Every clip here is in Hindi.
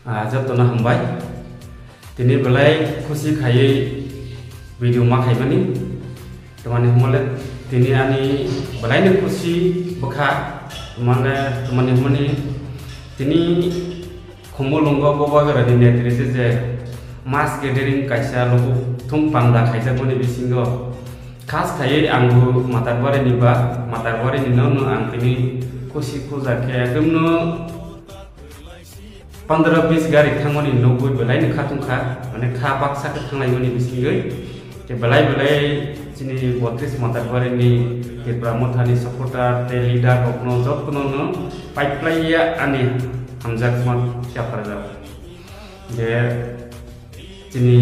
जब तो ना हमबाय तिनी बेलाय खुशी खायै वीडियो मा खायबनी तमाने हमले तिनी आनी बेलायनो खुशी बखा तमाने हमनी तिनी खमलंग बबा गरानि नेत्रिसे जे मास गेदरिंग कायसा लोगो थुम पांदा खायसा कोनि बिसिंगो खास खायै आंबो मातारबारिनि न आं तिनी खुशी खुजाखे एकदमनो 15-20 गारि थांमोनि नगुइ बेलायनो खाथुंखा माने खा बाक्सा थांनायमोनि बिसिङै ते बेलाय जिनि 32 मातारबारिनि जेब्रा मथानि सपोर्टार ते लिडार हकनो जबनो पाइपलाइया आनि हामजाकमन जाफारजा जे जिनि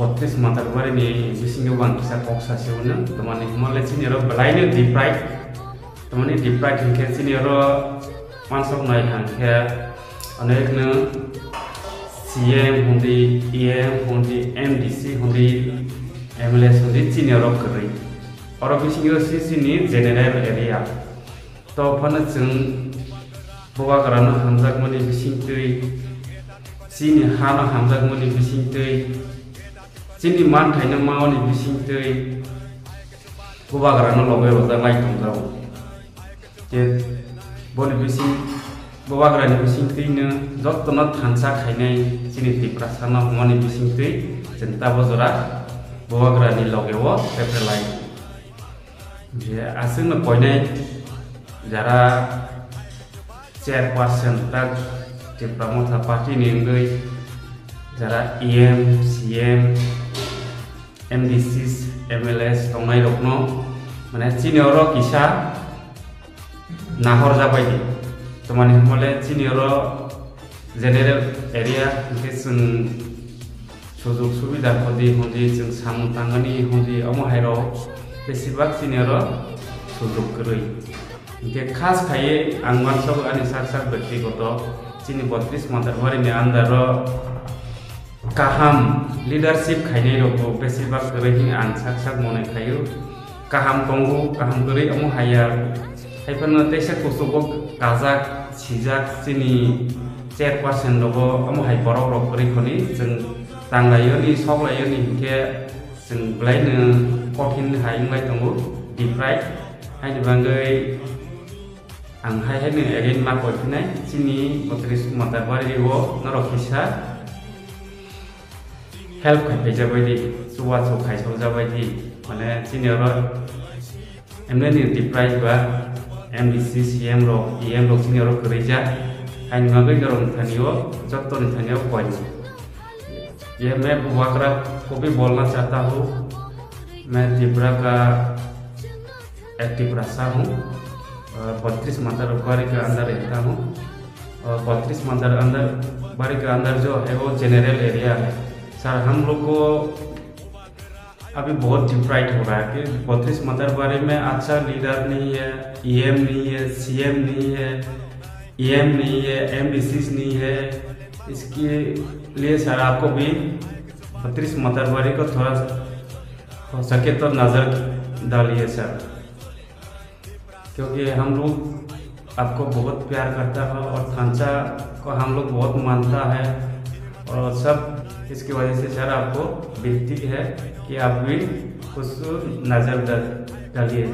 32 मातारबारिनि बिसिङै बांकिसा कक्सासेवनो तमाने हमले जिनिरो बेलायनो डिप्राइड तमाने डिप्राइड हिंखे जिनिरो मानसक नाय हांखे अनेकनो सीएम हुंदी ईएम हुंदी एमडीसी हुंदी एमएलए हुंदी जिनिरो करै और बिसिङो सीसीनि जेनेरेल एरिया तो फन जों बवागरानो हामजाकमनि बिसिङै जिनि हानो हामजाकमनि बिसिङै जिनि मान थायनो मावनि बिसिङै बवागरानो लगे रजा लाइथंगाव जे बलि बिसिं बवागरानि बिसिङैनो जत्तनो थांसा खायनाय जिनि दिप्रासाना हमनि बिसिङै जनता बजरा बवागरानि लगेव पेपरलाइ जे आसंनो पयनाय जरा चेयरपर्सन तक जेब्रा मथा पार्टीनि गै जरा ईएम सीएम एमडीसी एमएलए तंनाय रखनो माने चिनियरो किसा नाहर जाबायदि तमाने हमले चिनियरो जेनेरेल एरिया के जों सुजुग सुबिदा खदि हुंदी जों सामतांगनि हुंदी अमहायरो बेसेबां चिनियरो सुजुग करै के खास खायै आं मानसक आनि साक व्यक्तिगत चिनि 32 मातारबारिनि आन्दार काहाम लीडरशिप खायनाय रखो बेसेबां करै आं साक मने खायो काहाम दंगो काहाम करै अमहाया हायफोरनो तेसे कसबो गाजाक सिजाक चिनि चेयरपर्सन दबो अमहाय बरक करै खनि जों तांलायोनि सकलायोनि के जों ब्लायनो कठिन हायंलाय दंगो डिप्राइड हायनि बांगै आं हायनो एगेन मा कयफिनाय चिनि 32 मातारबारिओ नरकिसा हेल्प खायजाबायदि सुवा खायजाबायदि माने चिनियरो एमएलए डिप्राइड बा एमडीसी सीएम रो ईएम रो चिनियरो करैजा हायनि बांगै गरम थानियो जत्तनि थानियो कय ये मैं बवागरा को भी बोलना चाहता हूँ मैं त्रिपुरा का एक्टिव रहा हूँ 32 मातारबारी के अंदर रहता हूँ और 32 मातारबारी के अंदर जो है वो जेनरल एरिया है सर हम लोग को अभी बहुत डिप्राइड हो रहा है कि 32 मातारबारी में अच्छा लीडर नहीं है ईएम नहीं है सीएम नहीं है ईएम नहीं है एमडीसी नहीं है इसके लिए सर आपको भी 32 मातारबारी को थोड़ा हो सके तो नज़र डालिए सर क्योंकि हम लोग आपको बहुत प्यार करता है और थांचा को हम लोग बहुत मानता है और सब इसकी वजह से सर आपको विनती है कि आप भी कुछ नज़र डालिए।